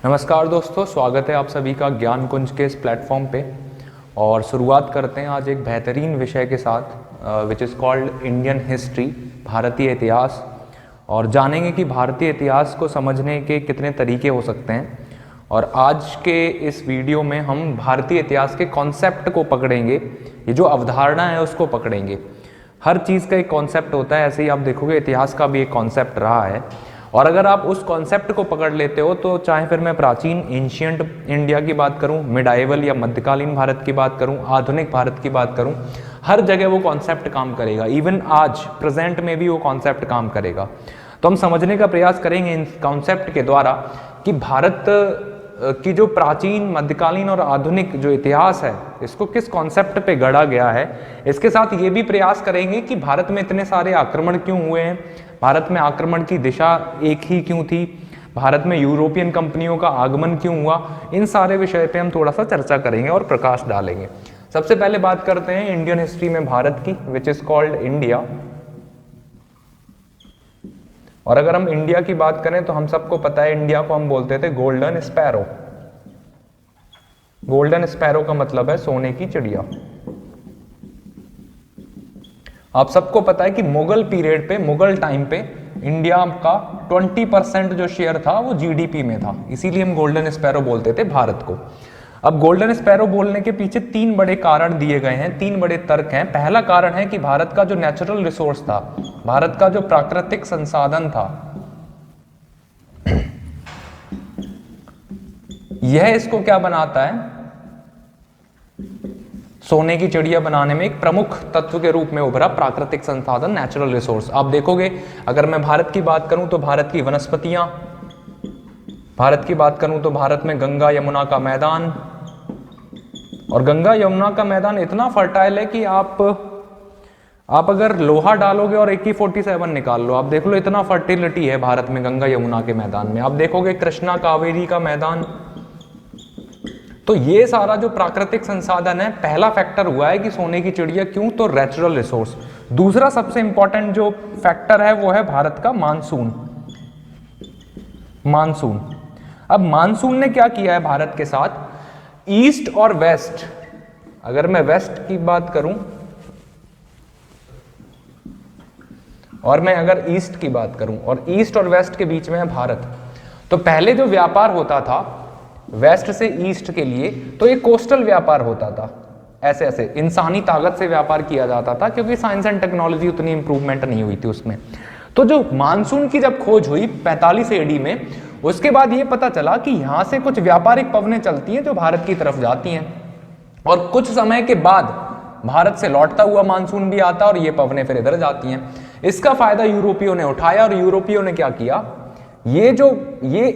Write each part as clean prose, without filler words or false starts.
नमस्कार दोस्तों, स्वागत है आप सभी का ज्ञान कुंज के इस प्लेटफॉर्म पे। और शुरुआत करते हैं आज एक बेहतरीन विषय के साथ which is called Indian history, भारतीय इतिहास। और जानेंगे कि भारतीय इतिहास को समझने के कितने तरीके हो सकते हैं। और आज के इस वीडियो में हम भारतीय इतिहास के कॉन्सेप्ट को पकड़ेंगे, ये जो अवधारणा है उसको पकड़ेंगे। हर चीज़ का एक कॉन्सेप्ट होता है, ऐसे ही आप देखोगे इतिहास का भी एक कॉन्सेप्ट रहा है। और अगर आप उस कॉन्सेप्ट को पकड़ लेते हो तो चाहे फिर मैं प्राचीन एंशियंट इंडिया की बात करूं, मिडाइवल या मध्यकालीन भारत की बात करूं, आधुनिक भारत की बात करूं, हर जगह वो कॉन्सेप्ट काम करेगा। इवन आज प्रेजेंट में भी वो कॉन्सेप्ट काम करेगा। तो हम समझने का प्रयास करेंगे इन कॉन्सेप्ट के द्वारा कि भारत की जो प्राचीन, मध्यकालीन और आधुनिक जो इतिहास है इसको किस कॉन्सेप्ट पे गढ़ा गया है। इसके साथ ये भी प्रयास करेंगे कि भारत में इतने सारे आक्रमण क्यों हुए हैं, भारत में आक्रमण की दिशा एक ही क्यों थी, भारत में यूरोपियन कंपनियों का आगमन क्यों हुआ। इन सारे विषय पे हम थोड़ा सा चर्चा करेंगे और प्रकाश डालेंगे। सबसे पहले बात करते हैं इंडियन हिस्ट्री में भारत की, विच इज कॉल्ड इंडिया। और अगर हम इंडिया की बात करें तो हम सबको पता है इंडिया को हम बोलते थे गोल्डन स्पैरो। गोल्डन स्पैरो का मतलब है सोने की चिड़िया। आप सबको पता है कि मुगल पीरियड पे, मुगल टाइम पे इंडिया का 20% जो शेयर था वो जीडीपी में था, इसीलिए हम गोल्डन स्पैरो बोलते थे भारत को। अब गोल्डन स्पैरो बोलने के पीछे तीन बड़े कारण दिए गए हैं, तीन बड़े तर्क हैं। पहला कारण है कि भारत का जो नेचुरल रिसोर्स था, भारत का जो प्राकृतिक संसाधन था, यह इसको क्या बनाता है, सोने की चिड़िया बनाने में एक प्रमुख तत्व के रूप में उभरा प्राकृतिक संसाधन, नेचुरल रिसोर्स। आप देखोगे अगर मैं भारत की बात करूं तो भारत की वनस्पतियां, भारत की बात करूं तो भारत में गंगा यमुना का मैदान, और गंगा यमुना का मैदान इतना फर्टाइल है कि आप अगर लोहा डालोगे और AK-47 निकाल लो, आप देख लो इतना फर्टिलिटी है भारत में गंगा यमुना के मैदान में। आप देखोगे कृष्णा कावेरी का मैदान। तो ये सारा जो प्राकृतिक संसाधन है, पहला फैक्टर हुआ है कि सोने की चिड़िया क्यों, तो नेचुरल रिसोर्स। दूसरा सबसे इंपॉर्टेंट जो फैक्टर है वो है भारत का मानसून। मानसून, अब मानसून ने क्या किया है भारत के साथ, ईस्ट और वेस्ट, अगर मैं वेस्ट की बात करूं और मैं अगर ईस्ट की बात करूं, और ईस्ट और वेस्ट के बीच में है भारत, तो पहले जो व्यापार होता था वेस्ट से ईस्ट के लिए, तो ये कोस्टल व्यापार होता था। ऐसे ऐसे इंसानी ताकत से व्यापार किया जाता था, क्योंकि साइंस एंड टेक्नोलॉजी उतनी इंप्रूवमेंट नहीं हुई थी उसमें। तो जो मानसून की जब खोज हुई 45 AD में, उसके बाद ये पता चला कि यहां से कुछ व्यापारिक पवनें चलती हैं जो भारत की तरफ जाती हैं, और कुछ समय के बाद भारत से लौटता हुआ मानसून भी आता है और ये पवनें फिर इधर जाती हैं। इसका फायदा यूरोपियों ने उठाया, और यूरोपियों ने क्या किया, ये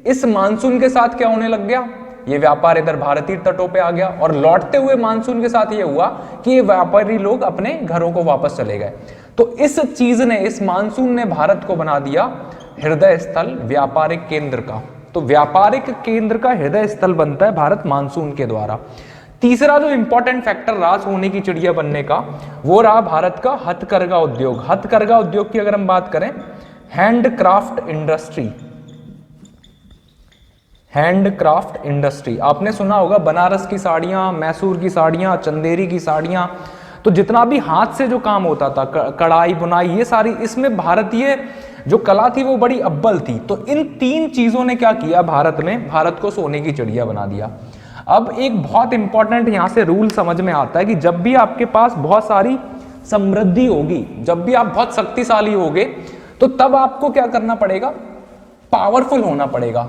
इस मानसून के साथ क्या होने लग गया, ये व्यापार इधर भारतीय तटों पे आ गया, और लौटते हुए मानसून के साथ ये हुआ कि ये व्यापारी लोग अपने घरों को वापस चले गए। तो इस चीज ने, इस मानसून ने भारत को बना दिया हृदय स्थल, व्यापारिक केंद्र का। तो व्यापारिक केंद्र का हृदय स्थल बनता है भारत मानसून के द्वारा। तीसरा जो इंपॉर्टेंट फैक्टर रहा सोने की चिड़िया बनने का, वो रहा भारत का हथकरघा उद्योग। हथकरघा उद्योग की अगर हम बात करें, हैंडक्राफ्ट इंडस्ट्री, हैंडक्राफ्ट इंडस्ट्री, आपने सुना होगा बनारस की साड़ियां, मैसूर की साड़ियां, चंदेरी की साड़ियां, तो जितना भी हाथ से जो काम होता था, कढ़ाई बुनाई, ये सारी, इसमें भारतीय जो कला थी वो बड़ी अव्वल थी। तो इन तीन चीजों ने क्या किया भारत में, भारत को सोने की चिड़िया बना दिया। अब एक बहुत इंपॉर्टेंट यहां से रूल समझ में आता है कि जब भी आपके पास बहुत सारी समृद्धि होगी, जब भी आप बहुत शक्तिशाली होगे, तो तब आपको क्या करना पड़ेगा, पावरफुल होना पड़ेगा।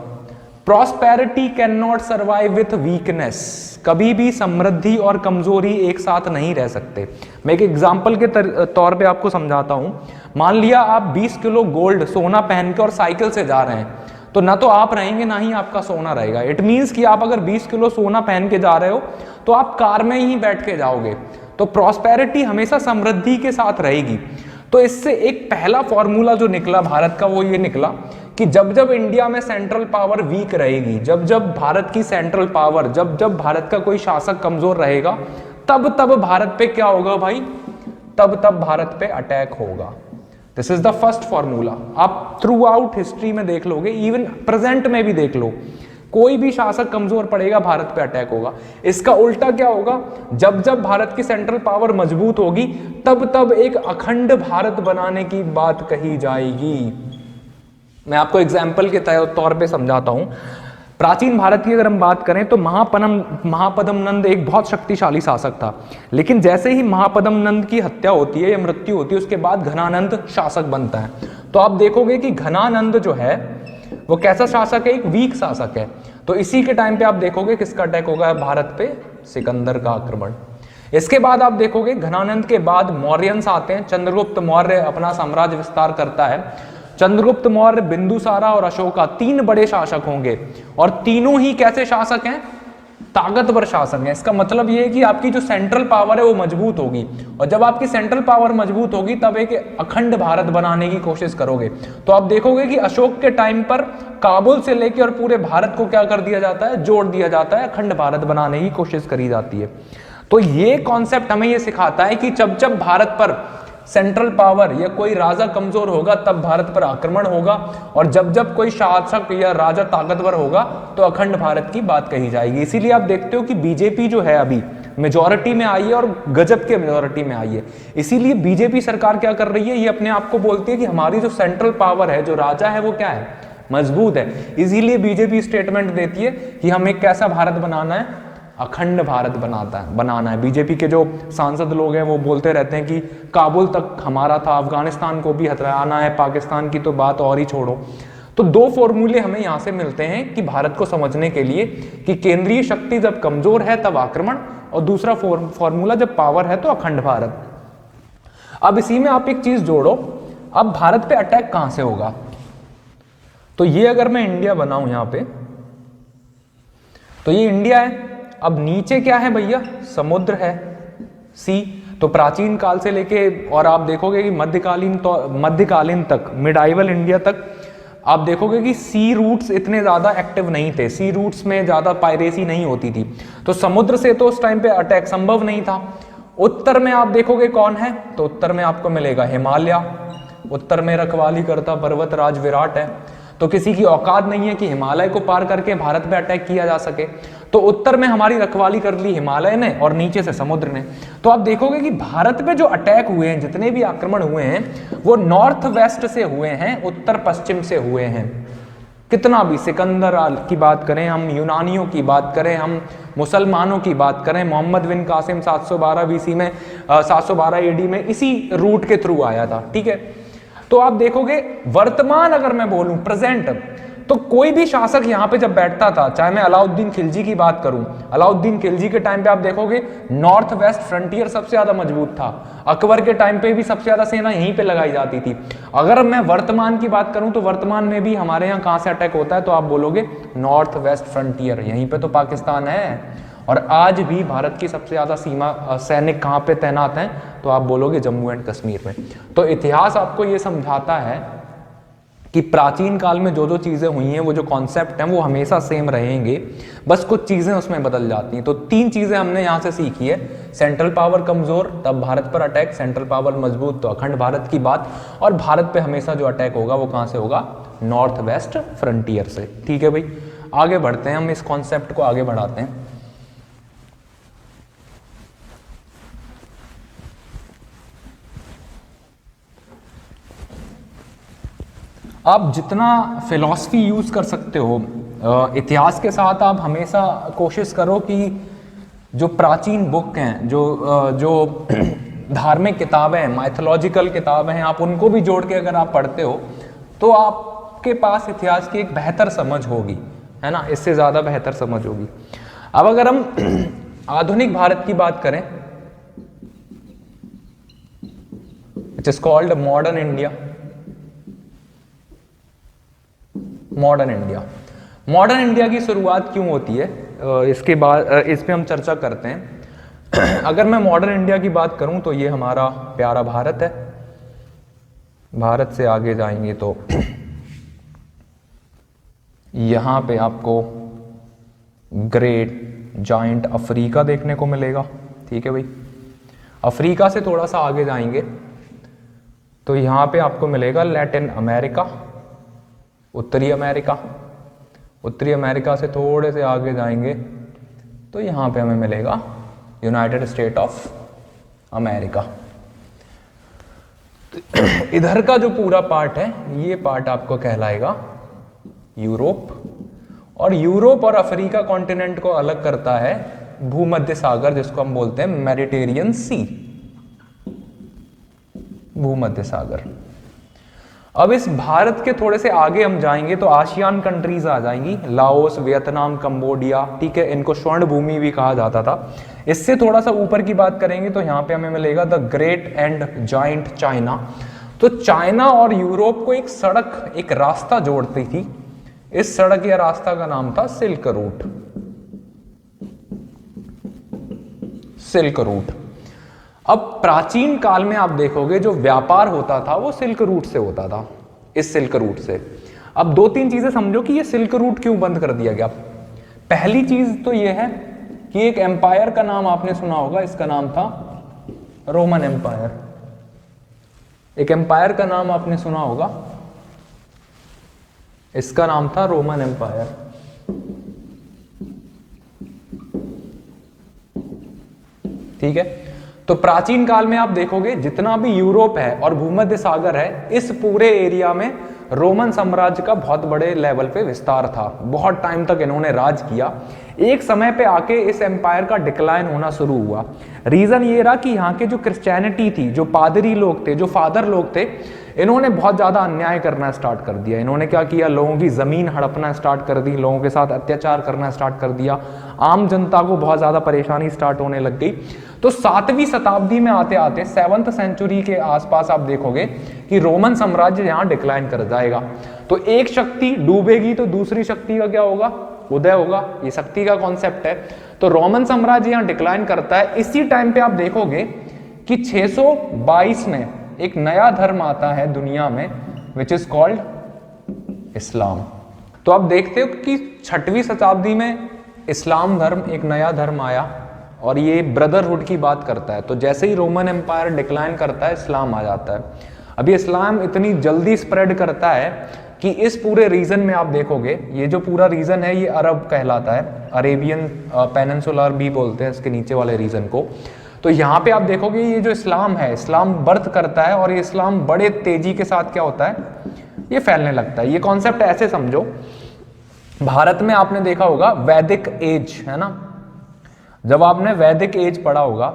Prosperity can not survive with weakness, कभी भी समृद्धि और कमजोरी एक साथ नहीं रह सकते। मैं एक एग्जांपल के तौर पे आपको समझाता हूं। मान लिया आप 20 किलो गोल्ड सोना पहन के और साइकिल से जा रहे हैं, तो ना तो आप रहेंगे ना ही आपका सोना रहेगा। इट मीन्स कि आप अगर 20 किलो सोना पहन के जा रहे हो तो आप कार में ही बैठ के जाओगे। तो प्रॉस्पेरिटी हमेशा समृद्धि के साथ रहेगी। तो इससे एक पहला फॉर्मूला जो निकला भारत का, वो ये निकला कि जब जब इंडिया में सेंट्रल पावर वीक रहेगी, जब जब भारत की सेंट्रल पावर, जब जब भारत का कोई शासक कमजोर रहेगा, तब तब भारत पे क्या होगा भाई, तब तब भारत पे अटैक होगा। This is the first formula. आप थ्रू आउट हिस्ट्री में देख लोगे, इवन प्रेजेंट में भी देख लो, कोई भी शासक कमजोर पड़ेगा भारत पे अटैक होगा। इसका उल्टा क्या होगा, जब जब भारत की सेंट्रल पावर मजबूत होगी तब तब एक अखंड भारत बनाने की बात कही जाएगी। मैं आपको एग्जाम्पल के तौर पे समझाता हूं। प्राचीन भारत की अगर हम बात करें तो महापद्म नंद एक बहुत शक्तिशाली शासक था, लेकिन जैसे ही महापद्म नंद की हत्या होती है या मृत्यु होती है उसके बाद घनानंद शासक बनता है। तो आप देखोगे कि घनानंद जो है वो कैसा शासक है, एक वीक शासक है। तो इसी के टाइम पे आप देखोगे किसका अटैक होगा भारत पे, सिकंदर का आक्रमण। इसके बाद आप देखोगे घनानंद के बाद मौर्यंस आते हैं, चंद्रगुप्त मौर्य अपना साम्राज्य विस्तार करता है। चंद्रगुप्त मौर्य, बिंदुसारा और अशोका 3 बड़े शासक होंगे और तीनों ही कैसे शासक हैं, ताकतवर शासन है। इसका मतलब यह है कि आपकी जो सेंट्रल पावर है वो मजबूत होगी, और जब आपकी सेंट्रल पावर मजबूत होगी तब एक अखंड भारत बनाने की कोशिश करोगे। तो आप देखोगे कि अशोक के टाइम पर काबुल से लेकर और पूरे भारत को क्या कर दिया जाता है, जोड़ दिया जाता है, अखंड भारत बनाने की कोशिश करी जाती है। तो ये कॉन्सेप्ट हमें ये सिखाता है कि जब जब भारत पर सेंट्रल पावर या कोई राजा कमजोर होगा तब भारत पर आक्रमण होगा, और जब जब कोई शासक या राजा ताकतवर होगा तो अखंड भारत की बात कही जाएगी। इसीलिए आप देखते हो कि बीजेपी जो है अभी मेजॉरिटी में आई है और गजब के मेजॉरिटी में आई है। इसीलिए बीजेपी सरकार क्या कर रही है, ये अपने आप को बोलती है कि हमारी जो सेंट्रल पावर है, जो राजा है वो क्या है, मजबूत है। इसीलिए बीजेपी स्टेटमेंट देती है कि हमें कैसा भारत बनाना है, अखंड भारत बनाना है। बीजेपी के जो सांसद लोग हैं वो बोलते रहते हैं कि काबुल तक हमारा था, अफगानिस्तान को भी हथियाना है, पाकिस्तान की तो बात और ही छोड़ो। तो 2 फॉर्मूले हमें यहां से मिलते हैं कि भारत को समझने के लिए कि केंद्रीय शक्ति जब कमजोर है तब आक्रमण, और दूसरा फॉर्मूला जब पावर है तो अखंड भारत। अब इसी में आप एक चीज जोड़ो, अब भारत पे अटैक कहां से होगा। तो ये अगर मैं इंडिया बनाऊं यहां पे, तो ये इंडिया है। अब नीचे क्या है भैया, समुद्र है, सी। तो प्राचीन काल से लेके और आप देखोगे कि मध्यकालीन तक, मिडाइवल इंडिया तक आप देखोगे कि सी रूट्स इतने ज्यादा एक्टिव नहीं थे, सी रूट्स में ज्यादा पायरेसी नहीं होती थी, तो समुद्र से तो उस टाइम पे अटैक संभव नहीं था। उत्तर में आप देखोगे कौन है, तो उत्तर में आपको मिलेगा हिमालय, उत्तर में रखवाली करता पर्वतराज विराट है। तो किसी की औकात नहीं है कि हिमालय को पार करके भारत पे अटैक किया जा सके, तो उत्तर में हमारी रखवाली कर ली हिमालय ने और नीचे से समुद्र ने। तो आप देखोगे कि भारत पे जो अटैक हुए हैं, जितने भी आक्रमण हुए हैं वो नॉर्थ वेस्ट से हुए हैं, उत्तर पश्चिम से हुए हैं। कितना भी सिकंदर की बात करें हम, यूनानियों की बात करें हम, मुसलमानों की बात करें, मोहम्मद बिन कासिम 712 बीसी में 712 एडी में इसी रूट के थ्रू आया था, ठीक है। तो आप देखोगे वर्तमान अगर मैं बोलूं प्रेजेंट, तो कोई भी शासक यहां पे जब बैठता था, चाहे मैं अलाउद्दीन खिलजी की बात करूं, अलाउद्दीन खिलजी के टाइम पे आप देखोगे नॉर्थ वेस्ट फ्रंटियर सबसे ज्यादा मजबूत था। अकबर के टाइम पे भी सबसे ज्यादा सेना यहीं पे लगाई जाती थी। अगर मैं वर्तमान की बात करूं तो वर्तमान में भी हमारे यहाँ कहां से अटैक होता है, तो आप बोलोगे नॉर्थ वेस्ट फ्रंटियर, यहीं पे तो पाकिस्तान है। और आज भी भारत की सबसे ज्यादा सीमा सैनिक कहां पे तैनात हैं, तो आप बोलोगे जम्मू एंड कश्मीर में। तो इतिहास आपको ये समझाता है कि प्राचीन काल में जो जो चीजें हुई हैं, वो जो कॉन्सेप्ट हैं वो हमेशा सेम रहेंगे, बस कुछ चीजें उसमें बदल जाती हैं। तो 3 चीजें हमने यहां से सीखी है, सेंट्रल पावर कमजोर तब भारत पर अटैक, सेंट्रल पावर मजबूत तो अखंड भारत की बात, और भारत पे हमेशा जो अटैक होगा वो कहां से होगा, नॉर्थ वेस्ट फ्रंटियर से। ठीक है भाई, आगे बढ़ते हैं, हम इस कॉन्सेप्ट को आगे बढ़ाते हैं। आप जितना फिलॉसफी यूज कर सकते हो इतिहास के साथ, आप हमेशा कोशिश करो कि जो प्राचीन बुक हैं, जो धार्मिक किताबें हैं, माइथोलॉजिकल किताबें हैं, आप उनको भी जोड़ के अगर आप पढ़ते हो तो आपके पास इतिहास की एक बेहतर समझ होगी, है ना, इससे ज्यादा बेहतर समझ होगी। अब अगर हम आधुनिक भारत की बात करें, it is called modern India. Modern India की शुरुआत क्यों होती है, इसके बाद इस पे हम चर्चा करते हैं। अगर मैं मॉडर्न इंडिया की बात करूं तो ये हमारा प्यारा भारत है। भारत से आगे जाएंगे तो यहां पे आपको ग्रेट जाइंट अफ्रीका देखने को मिलेगा। ठीक है भाई, अफ्रीका से थोड़ा सा आगे जाएंगे तो यहाँ पे आपको मिलेगा लैटिन अमेरिका, उत्तरी अमेरिका। उत्तरी अमेरिका से थोड़े से आगे जाएंगे तो यहाँ पे हमें मिलेगा यूनाइटेड स्टेट ऑफ अमेरिका। इधर का जो पूरा पार्ट है ये पार्ट आपको कहलाएगा यूरोप, और यूरोप और अफ्रीका कॉन्टिनेंट को अलग करता है भूमध्य सागर, जिसको हम बोलते हैं मेडिटेरियन सी, भूमध्य सागर। अब इस भारत के थोड़े से आगे हम जाएंगे तो आसियान कंट्रीज आ जाएंगी, लाओस, वियतनाम, कंबोडिया, ठीक है, इनको स्वर्ण भूमि भी कहा जाता था। इससे थोड़ा सा ऊपर की बात करेंगे तो यहाँ पे हमें मिलेगा the great and giant China. तो चाइना और यूरोप को एक सड़क, एक रास्ता जोड़ती थी। इस सड़क या रास्ता का नाम था सिल्क रूट, सिल्क रूट। अब प्राचीन काल में आप देखोगे जो व्यापार होता था वो सिल्क रूट से होता था, इस सिल्क रूट से। अब दो तीन चीजें समझो कि ये सिल्क रूट क्यों बंद कर दिया गया। पहली चीज तो ये है कि एक एम्पायर का नाम आपने सुना होगा, इसका नाम था रोमन एम्पायर। एक एम्पायर का नाम आपने सुना होगा, इसका नाम था रोमन एम्पायर। ठीक है, तो प्राचीन काल में आप देखोगे जितना भी यूरोप है और भूमध्य सागर है, इस पूरे एरिया में रोमन साम्राज्य का बहुत बड़े लेवल पे विस्तार था। बहुत टाइम तक इन्होंने राज किया। एक समय पे आके इस एम्पायर का डिक्लाइन होना शुरू हुआ। रीजन ये रहा कि यहाँ के जो क्रिश्चियनिटी थी, जो पादरी लोग थे, जो फादर लोग थे, इन्होंने बहुत ज्यादा अन्याय करना स्टार्ट कर दिया। इन्होंने क्या किया, लोगों की जमीन हड़पना स्टार्ट कर दी, लोगों के साथ अत्याचार करना स्टार्ट कर दिया। आम जनता को बहुत ज्यादा परेशानी स्टार्ट होने लग गई। तो 7वीं शताब्दी में आते आते 7th सेंचुरी के आसपास आप देखोगे कि रोमन साम्राज्य यहाँ डिक्लाइन कर जाएगा। तो एक शक्ति डूबेगी तो दूसरी शक्ति का क्या होगा, उदय होगा। ये शक्ति का कॉन्सेप्ट है। तो रोमन साम्राज्य यहाँ डिक्लाइन करता है। इसी टाइम पे आप देखोगे कि 622 में एक नया धर्म आता है दुनिया में, विच इज कॉल्ड इस्लाम। तो आप देखते हो कि 6वीं शताब्दी में इस्लाम धर्म, एक नया धर्म आया और ये ब्रदरहुड की बात करता है। तो जैसे ही रोमन एम्पायर डिक्लाइन करता है, इस्लाम आ जाता है। अभी इस्लाम इतनी जल्दी स्प्रेड करता है कि इस पूरे रीजन में आप देखोगे, ये जो पूरा रीजन है ये अरब कहलाता है, अरेबियन पेनिनसुलर भी बोलते हैं इसके नीचे वाले रीजन को। तो यहाँ पे आप देखोगे ये जो इस्लाम है, इस्लाम बर्थ करता है और ये इस्लाम बड़े तेजी के साथ क्या होता है, ये फैलने लगता है। ये कॉन्सेप्ट ऐसे समझो, भारत में आपने देखा होगा वैदिक एज, है ना। जब आपने वैदिक एज पढ़ा होगा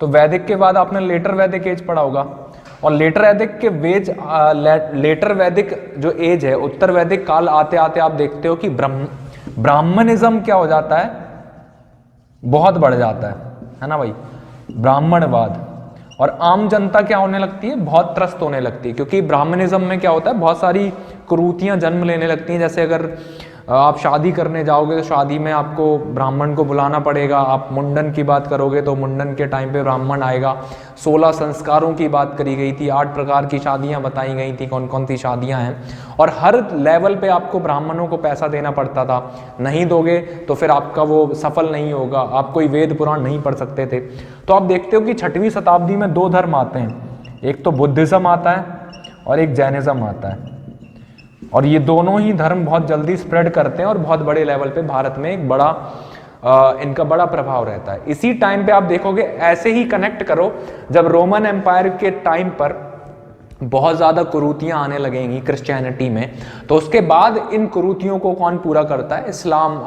तो वैदिक के बाद आपने लेटर वैदिक एज पढ़ा होगा, और लेटर वैदिक के लेटर वैदिक जो एज है, उत्तर वैदिक काल आते आते आप देखते हो कि ब्राह्मणिज्म क्या हो जाता है, बहुत बढ़ जाता है ना भाई, ब्राह्मणवाद। और आम जनता क्या होने लगती है, बहुत त्रस्त होने लगती है, क्योंकि ब्राह्मणिज्म में क्या होता है, बहुत सारी कुरीतियां जन्म लेने लगती हैं। जैसे अगर आप शादी करने जाओगे तो शादी में आपको ब्राह्मण को बुलाना पड़ेगा। आप मुंडन की बात करोगे तो मुंडन के टाइम पे ब्राह्मण आएगा। 16 संस्कारों की बात करी गई थी, 8 प्रकार की शादियां बताई गई थी, कौन कौन सी शादियां हैं, और हर लेवल पे आपको ब्राह्मणों को पैसा देना पड़ता था। नहीं दोगे तो फिर आपका वो सफल नहीं होगा, आप कोई वेद पुराण नहीं पढ़ सकते थे। तो आप देखते हो कि 6वीं शताब्दी में 2 धर्म आते हैं, एक तो बुद्धिज्म आता है और एक जैनिज्म आता है। और ये दोनों ही धर्म बहुत जल्दी स्प्रेड करते हैं और बहुत बड़े लेवल पे भारत में एक बड़ा इनका बड़ा प्रभाव रहता है। इसी टाइम पे आप देखोगे, ऐसे ही कनेक्ट करो, जब रोमन एम्पायर के टाइम पर बहुत ज्यादा कुरीतियां आने लगेंगी क्रिश्चियनिटी में, तो उसके बाद इन कुरीतियों को कौन पूरा करता है, इस्लाम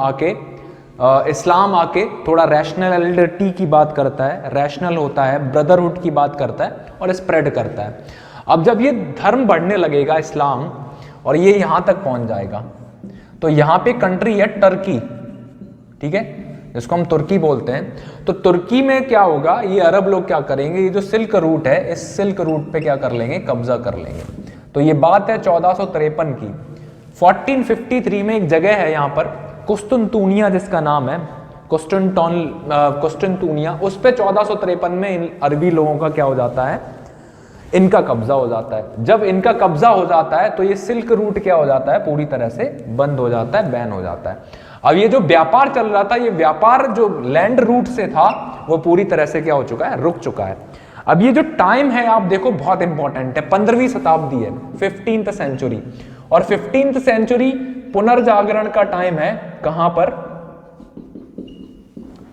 आके थोड़ा रैशनैलिटी की बात करता है, रैशनल होता है, ब्रदरहुड की बात करता है और स्प्रेड करता है। अब जब ये धर्म बढ़ने लगेगा इस्लाम, और ये यहां तक पहुंच जाएगा, तो यहां पे कंट्री है टर्की, ठीक है, जिसको हम तुर्की बोलते हैं। तो तुर्की में क्या होगा, ये अरब लोग क्या करेंगे, ये जो सिल्क रूट है, इस सिल्क रूट पे क्या कर लेंगे, कब्जा कर लेंगे। तो ये बात है 1453 की। 1453 में एक जगह है यहाँ पर कुस्तुनतुनिया, जिसका नाम है कुस्तुनतुनिया, उस पे 1453 में इन अरबी लोगों का क्या हो जाता है, इनका कब्जा हो जाता है। जब इनका कब्जा हो जाता है तो ये सिल्क रूट क्या हो जाता है, पूरी तरह से बंद हो जाता है, बैन हो जाता है। अब ये जो व्यापार चल रहा था, ये व्यापार जो लैंड रूट से था वो पूरी तरह से क्या हो चुका है, रुक चुका है। अब ये जो टाइम है आप देखो बहुत इंपॉर्टेंट है, 15वीं शताब्दी है, 15th सेंचुरी, और 15th सेंचुरी पुनर्जागरण का टाइम है। कहां पर?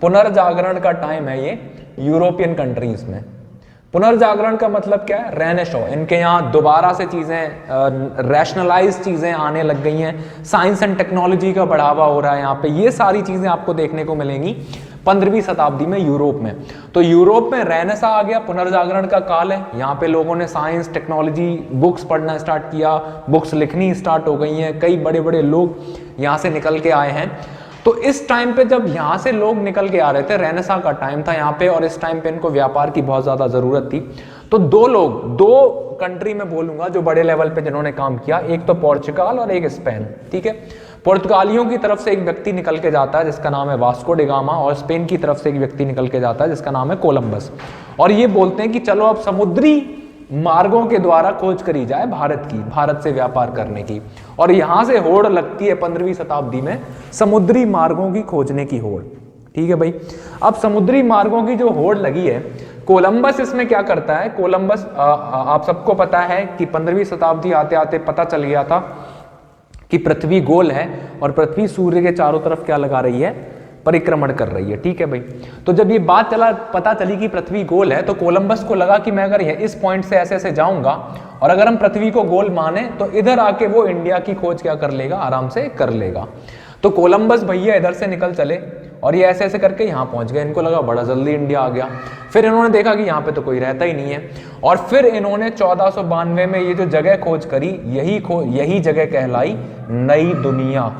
पुनर्जागरण का टाइम है ये यूरोपियन कंट्रीज में। पुनर्जागरण का मतलब क्या है? रेनेशो, इनके यहाँ दोबारा से चीजें रैशनलाइज चीजें आने लग गई हैं, साइंस एंड टेक्नोलॉजी का बढ़ावा हो रहा है यहाँ पे, ये सारी चीजें आपको देखने को मिलेंगी 15वीं शताब्दी में यूरोप में। तो यूरोप में रेनेसा आ गया, पुनर्जागरण का काल है। यहाँ पे लोगों ने साइंस टेक्नोलॉजी बुक्स पढ़ना स्टार्ट किया, बुक्स लिखनी स्टार्ट हो गई हैं, कई बड़े बड़े लोग यहाँ से निकल के आए हैं। तो इस टाइम पे जब यहाँ से लोग निकल के आ रहे थे, रेनेसा का टाइम था यहाँ पे, और इस टाइम पे इनको व्यापार की बहुत ज्यादा जरूरत थी। तो दो कंट्री में बोलूंगा जो बड़े लेवल पे जिन्होंने काम किया, एक तो पोर्चुगाल और एक स्पेन। ठीक है, पुर्तगालियों की तरफ से एक व्यक्ति निकल के जाता है जिसका नाम है वास्को डी गामा, और स्पेन की तरफ से एक व्यक्ति निकल के जाता है जिसका नाम है कोलंबस। और ये बोलते हैं कि चलो अब समुद्री मार्गों के द्वारा खोज करी जाए भारत से व्यापार करने की। और यहां से होड़ लगती है 15वीं शताब्दी में समुद्री मार्गों की खोजने की होड़। ठीक है भाई, अब समुद्री मार्गों की जो होड़ लगी है, कोलंबस इसमें क्या करता है? कोलंबस आप सबको पता है कि 15वीं शताब्दी आते आते पता चल गया था कि पृथ्वी गोल है और पृथ्वी सूर्य के चारों तरफ क्या लगा रही है? परिक्रमण कर रही है। ठीक है भाई, तो जब ये बात पता चली कि पृथ्वी गोल है, तो कोलंबस को लगा कि मैं अगर इस पॉइंट से ऐसे ऐसे जाऊंगा, और अगर हम पृथ्वी को गोल माने तो इधर आके वो इंडिया की खोज क्या कर लेगा? आराम से कर लेगा। तो कोलंबस भैया इधर से निकल चले और ये ऐसे ऐसे करके यहाँ पहुंच गए। इनको लगा बड़ा जल्दी इंडिया आ गया। फिर इन्होंने देखा कि यहाँ पे तो कोई रहता ही नहीं है, और फिर इन्होंने 1492 में ये जो जगह खोज करी, यही जगह कहलाई नई दुनिया।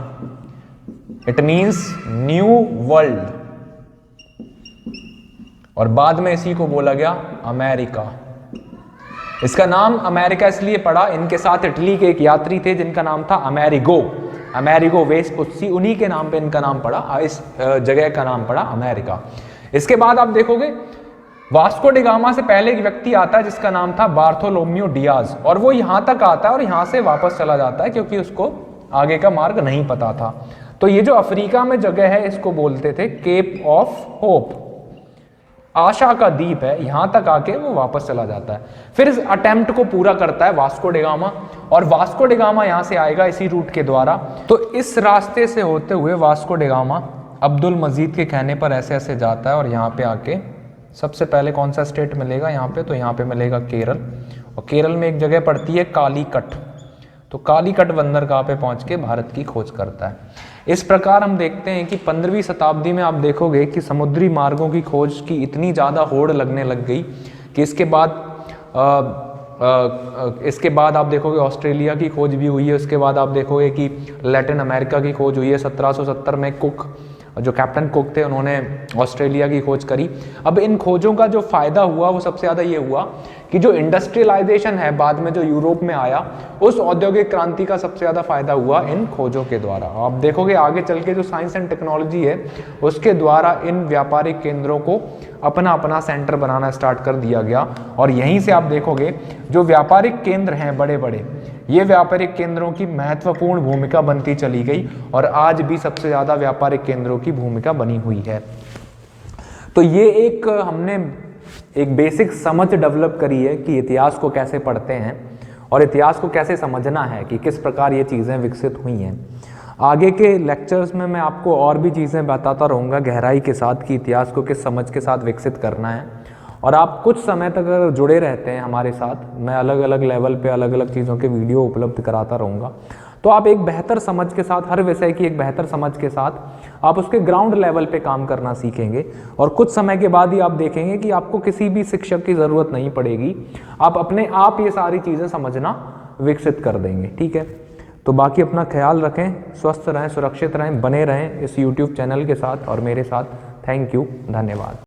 इट मीन्स न्यू वर्ल्ड, और बाद में इसी को बोला गया अमेरिका। इसका नाम अमेरिका इसलिए पड़ा, इनके साथ इटली के एक यात्री थे जिनका नाम था अमेरिगो वेस्पुस्सी, उन्हीं के नाम पे इनका नाम पड़ा, इस जगह का नाम पड़ा अमेरिका। इसके बाद आप देखोगे वास्को डी गामा से पहले एक व्यक्ति आता है जिसका नाम था बार्थोलोम्यू डियाज, और वो यहां तक आता है और यहां से वापस चला जाता है क्योंकि उसको आगे का मार्ग नहीं पता था। तो ये जो अफ्रीका में जगह है इसको बोलते थे केप ऑफ होप, आशा का द्वीप है। यहां तक आके वो वापस चला जाता है। फिर इस अटेम्प्ट को पूरा करता है वास्को डी गामा, और वास्को डी गामा यहां से आएगा इसी रूट के द्वारा। तो इस रास्ते से होते हुए वास्को डी गामा अब्दुल मजीद के कहने पर ऐसे ऐसे जाता है, और यहाँ पे आके सबसे पहले कौन सा स्टेट मिलेगा यहाँ पे? तो यहाँ पे मिलेगा केरल, और केरल में एक जगह पड़ती है कालीकट। तो कालीकट बंदरगाह पे पहुंच के भारत की खोज करता है। इस प्रकार हम देखते हैं कि 15वीं शताब्दी में आप देखोगे कि समुद्री मार्गों की खोज की इतनी ज़्यादा होड़ लगने लग गई कि इसके बाद आप देखोगे ऑस्ट्रेलिया की खोज भी हुई है। उसके बाद आप देखोगे कि लैटिन अमेरिका की खोज हुई है। 1770 में कुक, जो कैप्टन कुक थे, उन्होंने ऑस्ट्रेलिया की खोज करी। अब इन खोजों का जो फायदा हुआ वो सबसे ज़्यादा ये हुआ कि जो इंडस्ट्रियलाइजेशन है बाद में जो यूरोप में आया, उस औद्योगिक क्रांति का सबसे ज़्यादा फायदा हुआ इन खोजों के द्वारा। आप देखोगे आगे चल के जो साइंस एंड टेक्नोलॉजी है उसके द्वारा इन व्यापारिक केंद्रों को अपना अपना सेंटर बनाना स्टार्ट कर दिया गया, और यहीं से आप देखोगे जो व्यापारिक केंद्र हैं बड़े बड़े, ये व्यापारिक केंद्रों की महत्वपूर्ण भूमिका बनती चली गई, और आज भी सबसे ज़्यादा व्यापारिक केंद्रों की भूमिका बनी हुई है। तो ये एक हमने एक बेसिक समझ डेवलप करी है कि इतिहास को कैसे पढ़ते हैं और इतिहास को कैसे समझना है, कि किस प्रकार ये चीज़ें विकसित हुई हैं। आगे के लेक्चर्स में मैं आपको और भी चीज़ें बताता रहूँगा गहराई के साथ कि इतिहास को किस समझ के साथ विकसित करना है। और आप कुछ समय तक अगर जुड़े रहते हैं हमारे साथ, मैं अलग अलग लेवल पे अलग अलग चीज़ों के वीडियो उपलब्ध कराता रहूँगा, तो आप एक बेहतर समझ के साथ, हर विषय की एक बेहतर समझ के साथ आप उसके ग्राउंड लेवल पे काम करना सीखेंगे, और कुछ समय के बाद ही आप देखेंगे कि आपको किसी भी शिक्षक की ज़रूरत नहीं पड़ेगी, आप अपने आप ये सारी चीज़ें समझना विकसित कर देंगे। ठीक है, तो बाकी अपना ख्याल रखें, स्वस्थ रहें, सुरक्षित रहें, बने रहें इस YouTube चैनल के साथ और मेरे साथ। थैंक यू, धन्यवाद।